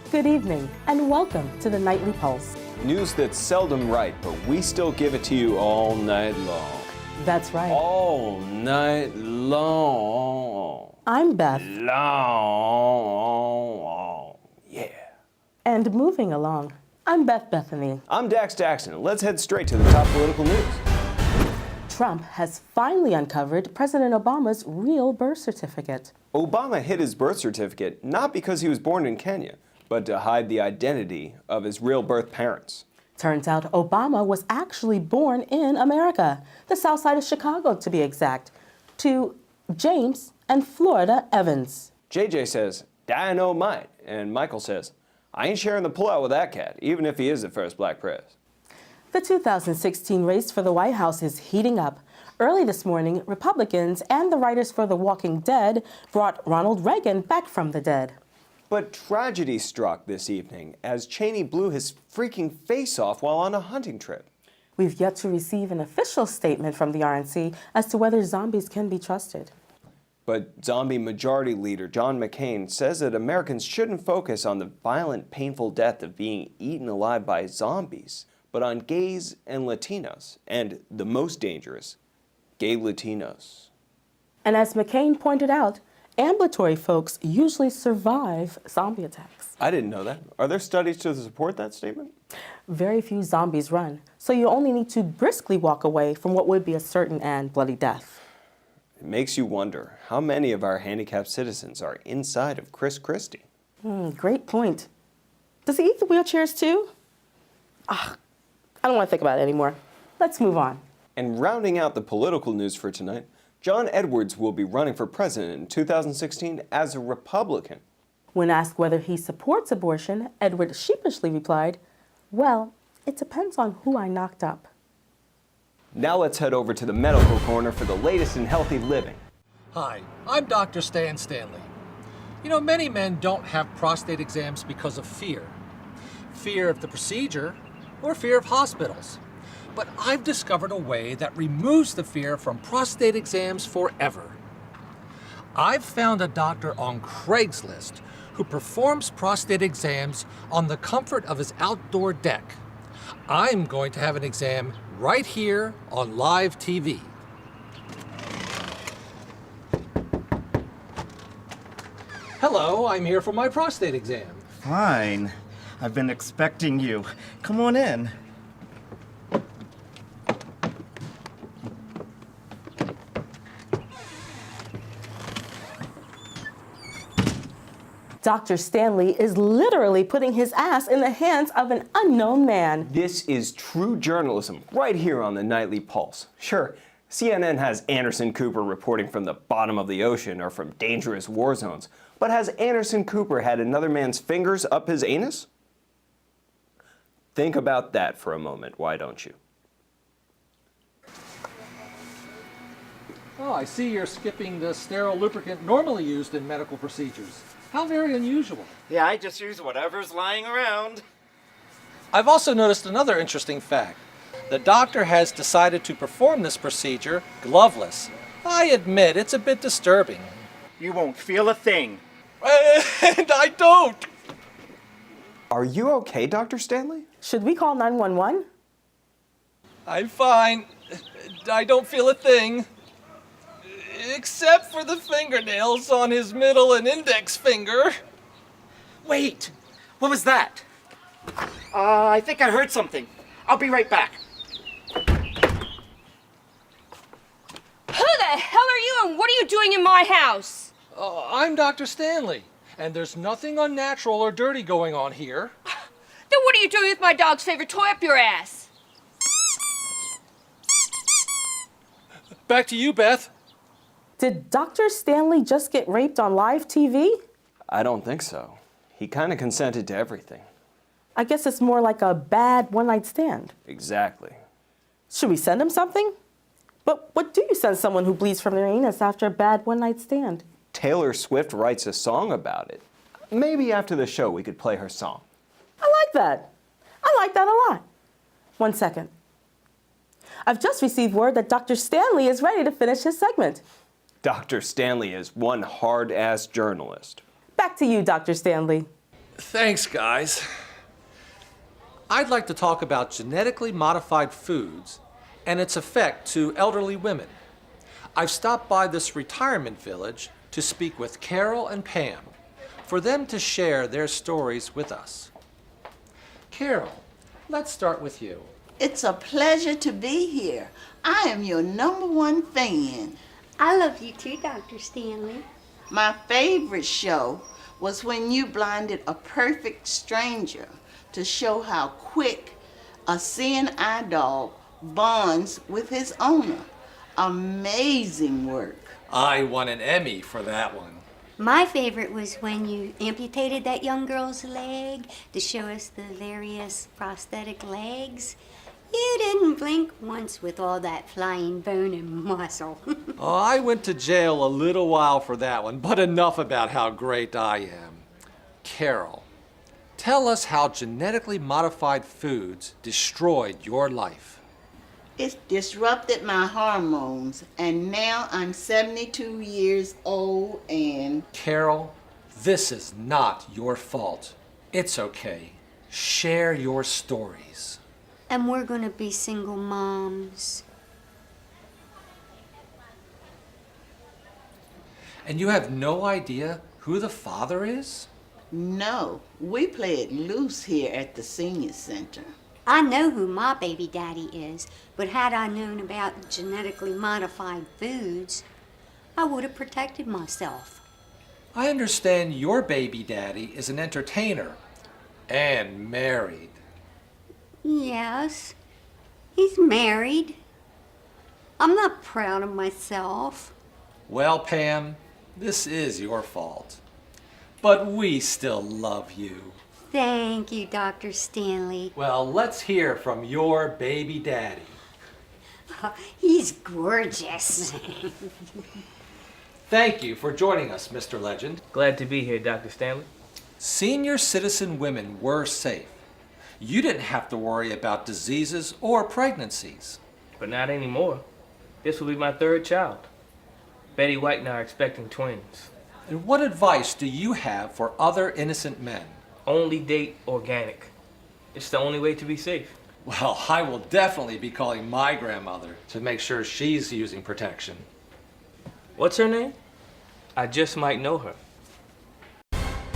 Good evening, and welcome to the Nightly Pulse. News that's seldom right, but we still give it to you all night long. That's right. All night long. I'm Beth. Long. Yeah. And moving along, I'm Beth Bethany. I'm Dax Daxon. Let's head straight to the top political news. Trump has finally uncovered President Obama's real birth certificate. Obama hid his birth certificate not because he was born in Kenya, but to hide the identity of his real birth parents. Turns out Obama was actually born in America, the south side of Chicago to be exact, to James and Florida Evans. JJ says, dynamite, and Michael says, I ain't sharing the pullout with that cat, even if he is the first black president. The 2016 race for the White House is heating up. Early this morning, Republicans and the writers for The Walking Dead brought Ronald Reagan back from the dead. But tragedy struck this evening as Cheney blew his freaking face off while on a hunting trip. We've yet to receive an official statement from the RNC as to whether zombies can be trusted. But zombie majority leader John McCain says that Americans shouldn't focus on the violent, painful death of being eaten alive by zombies, but on gays and Latinos, and the most dangerous, gay Latinos. And as McCain pointed out, ambulatory folks usually survive zombie attacks. I didn't know that. Are there studies to support that statement? Very few zombies run, so you only need to briskly walk away from what would be a certain and bloody death. It makes you wonder how many of our handicapped citizens are inside of Chris Christie. Great point. Does he eat the wheelchairs too? I don't want to think about it anymore. Let's move on. And rounding out the political news for tonight, John Edwards will be running for president in 2016 as a Republican. When asked whether he supports abortion, Edwards sheepishly replied, well, it depends on who I knocked up. Now let's head over to the medical corner for the latest in healthy living. Hi, I'm Dr. Stan Stanley. You know, many men don't have prostate exams because of fear. Fear of the procedure or fear of hospitals. But I've discovered a way that removes the fear from prostate exams forever. I've found a doctor on Craigslist who performs prostate exams on the comfort of his outdoor deck. I'm going to have an exam right here on live TV. Hello, I'm here for my prostate exam. Fine. I've been expecting you. Come on in. Dr. Stanley is literally putting his ass in the hands of an unknown man. This is true journalism right here on the Nightly Pulse. Sure, CNN has Anderson Cooper reporting from the bottom of the ocean or from dangerous war zones, but has Anderson Cooper had another man's fingers up his anus? Think about that for a moment, why don't you? Oh, I see you're skipping the sterile lubricant normally used in medical procedures. How very unusual. Yeah, I just use whatever's lying around. I've also noticed another interesting fact. The doctor has decided to perform this procedure gloveless. I admit it's a bit disturbing. You won't feel a thing. And I don't! Are you okay, Dr. Stanley? Should we call 911? I'm fine. I don't feel a thing. Except for the fingernails on his middle and index finger. Wait! What was that? I think I heard something. I'll be right back. Who the hell are you and what are you doing in my house? I'm Dr. Stanley, and there's nothing unnatural or dirty going on here. Then what are you doing with my dog's favorite toy up your ass? Back to you, Beth. Did Dr. Stanley just get raped on live TV? I don't think so. He kind of consented to everything. I guess it's more like a bad one-night stand. Exactly. Should we send him something? But what do you send someone who bleeds from their anus after a bad one-night stand? Taylor Swift writes a song about it. Maybe after the show we could play her song. I like that. I like that a lot. 1 second. I've just received word that Dr. Stanley is ready to finish his segment. Dr. Stanley is one hard-ass journalist. Back to you, Dr. Stanley. Thanks, guys. I'd like to talk about genetically modified foods and its effect to elderly women. I've stopped by this retirement village to speak with Carol and Pam for them to share their stories with us. Carol, let's start with you. It's a pleasure to be here. I am your #1 fan. I love you too, Dr. Stanley. My favorite show was when you blinded a perfect stranger to show how quick a seeing eye dog bonds with his owner. Amazing work. I won an Emmy for that one. My favorite was when you amputated that young girl's leg to show us the various prosthetic legs. You didn't blink once with all that flying bone and muscle. Oh, I went to jail a little while for that one, but enough about how great I am. Carol, tell us how genetically modified foods destroyed your life. It disrupted my hormones, and now I'm 72 years old and... Carol, this is not your fault. It's okay. Share your stories. And we're gonna be single moms. And you have no idea who the father is? No, we play it loose here at the senior center. I know who my baby daddy is, but had I known about genetically modified foods, I would have protected myself. I understand your baby daddy is an entertainer and married. Yes, he's married. I'm not proud of myself. Well, Pam, this is your fault. But we still love you. Thank you, Dr. Stanley. Well, let's hear from your baby daddy. He's gorgeous. Thank you for joining us, Mr. Legend. Glad to be here, Dr. Stanley. Senior citizen women were safe. You didn't have to worry about diseases or pregnancies. But not anymore. This will be my 3rd child. Betty White and I are expecting twins. And what advice do you have for other innocent men? Only date organic. It's the only way to be safe. Well, I will definitely be calling my grandmother to make sure she's using protection. What's her name? I just might know her.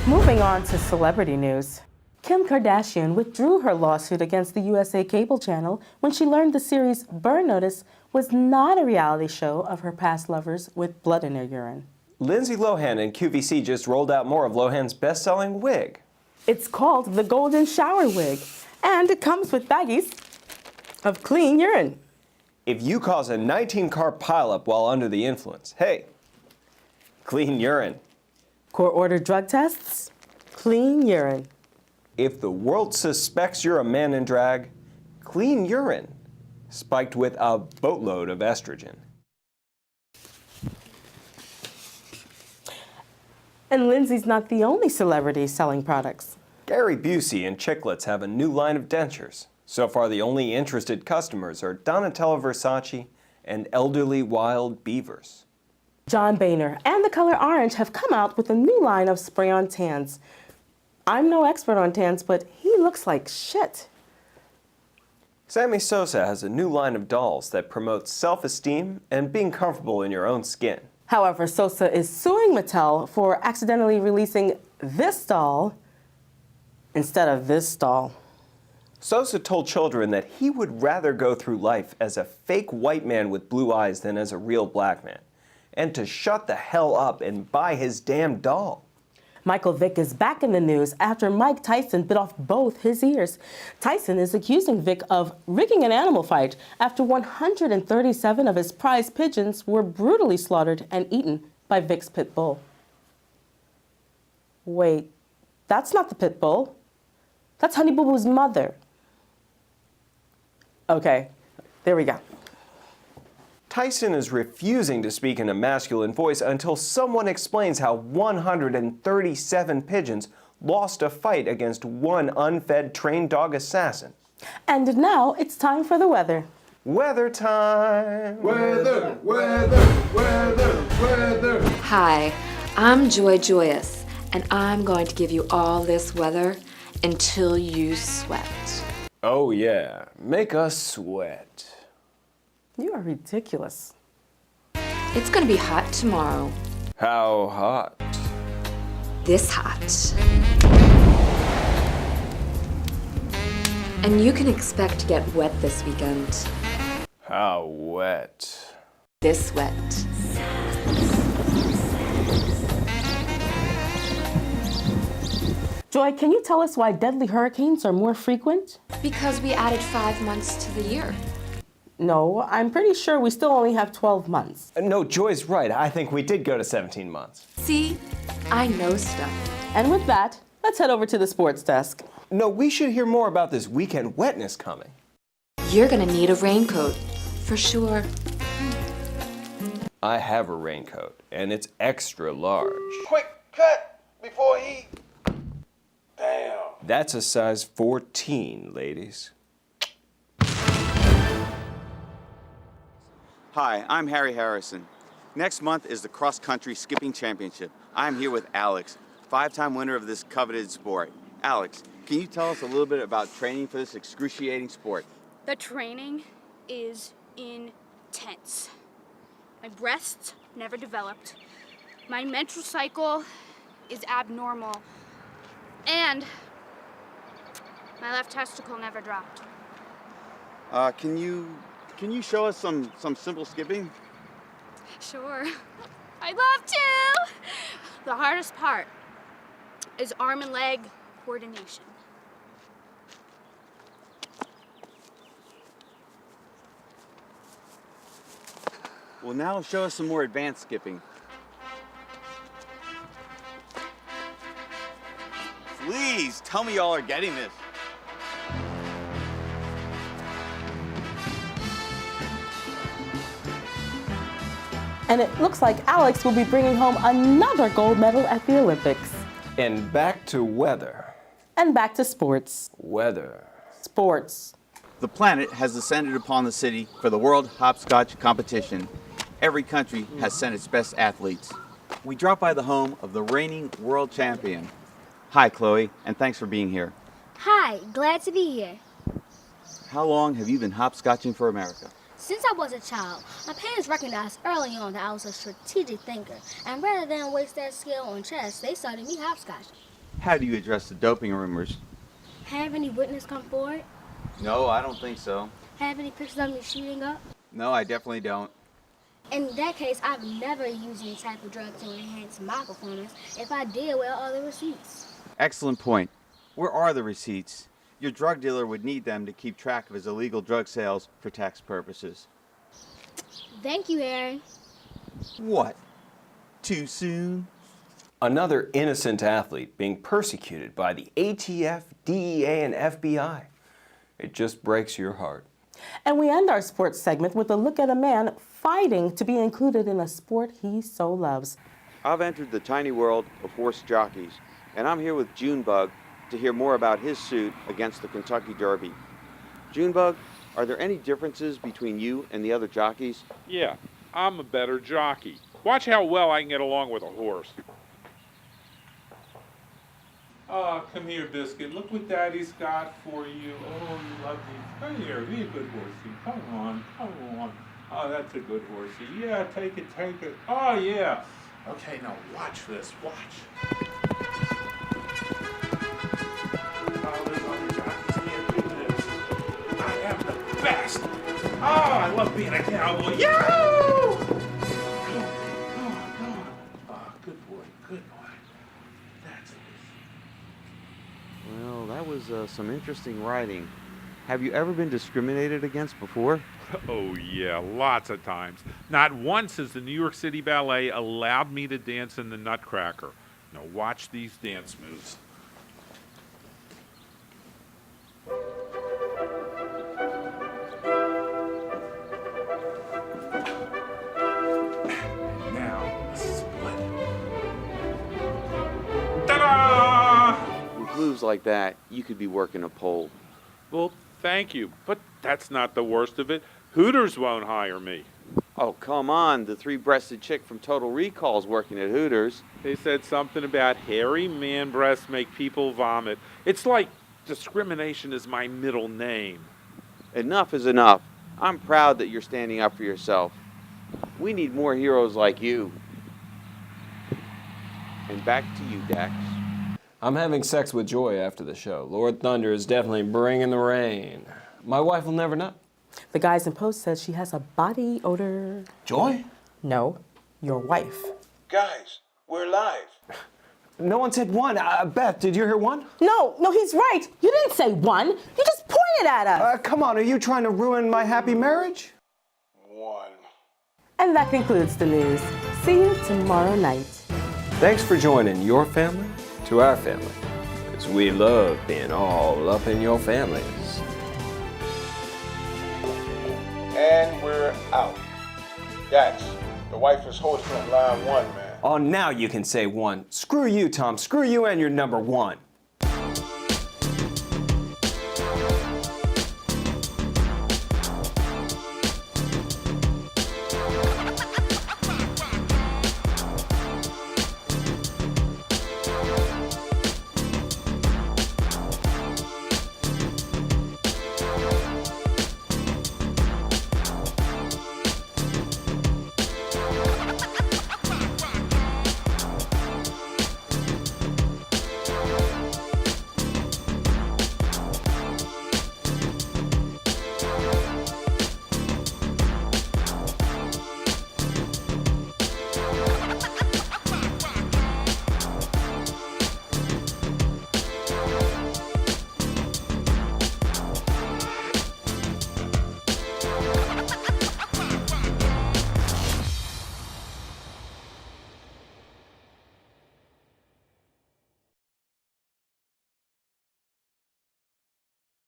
Moving on to celebrity news. Kim Kardashian withdrew her lawsuit against the USA cable channel when she learned the series Burn Notice was not a reality show of her past lovers with blood in their urine. Lindsay Lohan and QVC just rolled out more of Lohan's best-selling wig. It's called the Golden Shower Wig, and it comes with baggies of clean urine. If you cause a 19-car pileup while under the influence, hey, clean urine. Court-ordered drug tests, clean urine. If the world suspects you're a man in drag, clean urine, spiked with a boatload of estrogen. And Lindsay's not the only celebrity selling products. Gary Busey and Chiclets have a new line of dentures. So far, the only interested customers are Donatella Versace and elderly wild beavers. John Boehner and The Color Orange have come out with a new line of spray-on tans. I'm no expert on tans, but he looks like shit. Sammy Sosa has a new line of dolls that promotes self-esteem and being comfortable in your own skin. However, Sosa is suing Mattel for accidentally releasing this doll instead of this doll. Sosa told children that he would rather go through life as a fake white man with blue eyes than as a real black man, and to shut the hell up and buy his damn doll. Michael Vick is back in the news after Mike Tyson bit off both his ears. Tyson is accusing Vick of rigging an animal fight after 137 of his prize pigeons were brutally slaughtered and eaten by Vick's pit bull. Wait, that's not the pit bull. That's Honey Boo Boo's mother. Okay, there we go. Tyson is refusing to speak in a masculine voice until someone explains how 137 pigeons lost a fight against one unfed trained dog assassin. And now it's time for the weather. Weather time! Weather, weather, weather, weather. Hi, I'm Joy Joyous, And I'm going to give you all this weather until you sweat. Oh yeah, make us sweat. You are ridiculous. It's going to be hot tomorrow. How hot? This hot. And you can expect to get wet this weekend. How wet? This wet. Joy, can you tell us why deadly hurricanes are more frequent? Because we added 5 months to the year. No, I'm pretty sure we still only have 12 months. No, Joy's right. I think we did go to 17 months. See? I know stuff. And with that, let's head over to the sports desk. No, we should hear more about this weekend wetness coming. You're gonna need a raincoat, for sure. I have a raincoat, and it's extra large. Quick, cut before he... Damn. That's a size 14, ladies. Hi, I'm Harry Harrison. Next month is the cross-country skipping championship. I'm here with Alex, 5-time winner of this coveted sport. Alex, can you tell us a little bit about training for this excruciating sport? The training is intense. My breasts never developed. My menstrual cycle is abnormal. And my left testicle never dropped. Can you show us some simple skipping? Sure. I'd love to! The hardest part is arm and leg coordination. Well, now show us some more advanced skipping. Please, tell me y'all are getting this. And it looks like Alex will be bringing home another gold medal at the Olympics. And back to weather. And back to sports. Weather. Sports. The planet has descended upon the city for the World Hopscotch Competition. Every country has sent its best athletes. We drop by the home of the reigning world champion. Hi, Chloe, and thanks for being here. Hi, glad to be here. How long have you been hopscotching for America? Since I was a child, my parents recognized early on that I was a strategic thinker, and rather than waste that skill on chess, they started me hopscotching. How do you address the doping rumors? Have any witness come forward? No, I don't think so. Have any pictures of me shooting up? No, I definitely don't. In that case, I've never used any type of drug to enhance my performance. If I did, where are the receipts? Excellent point. Where are the receipts? Your drug dealer would need them to keep track of his illegal drug sales for tax purposes. Thank you, Aaron. What? Too soon? Another innocent athlete being persecuted by the ATF, DEA, and FBI. It just breaks your heart. And we end our sports segment with a look at a man fighting to be included in a sport he so loves. I've entered the tiny world of horse jockeys, and I'm here with Junebug to hear more about his suit against the Kentucky Derby. Junebug, are there any differences between you and the other jockeys? Yeah, I'm a better jockey. Watch how well I can get along with a horse. Oh, come here, Biscuit. Look what Daddy's got for you. Oh, you love me. Come here, be a good horsey. Come on, come on. Oh, that's a good horsey. Yeah, take it, take it. Oh, yeah. Okay, now watch this. Watch. Oh, there's other jockeys can't do this. I am the best. Oh, I love being a cowboy. Yahoo! Come on. Oh, good boy, good boy. That's it. Well, that was some interesting riding. Have you ever been discriminated against before? Oh, yeah, lots of times. Not once has the New York City Ballet allowed me to dance in the Nutcracker. Now watch these dance moves. Now, split. Ta-da! With moves like that, you could be working a pole. Well, thank you, but that's not the worst of it. Hooters won't hire me. Oh, come on. The three-breasted chick from Total Recall's working at Hooters. They said something about hairy man breasts make people vomit. It's like discrimination is my middle name. Enough is enough. I'm proud that you're standing up for yourself. We need more heroes like you. And back to you, Dax. I'm having sex with Joy after the show. Lord Thunder is definitely bringing the rain. My wife will never know. The guys in post says she has a body odor. Joy? No, your wife. Guys, we're live. No one said one. Beth, did you hear one? No, he's right. You didn't say one. You just pointed at us. Come on, are you trying to ruin my happy marriage? One. And that concludes the news. See you tomorrow night. Thanks for joining your family to our family, because we love being all up in your families. And we're out. Dax, the wife is hosting on line 1, man. Oh, now you can say one. Screw you, Tom. Screw you and your number one.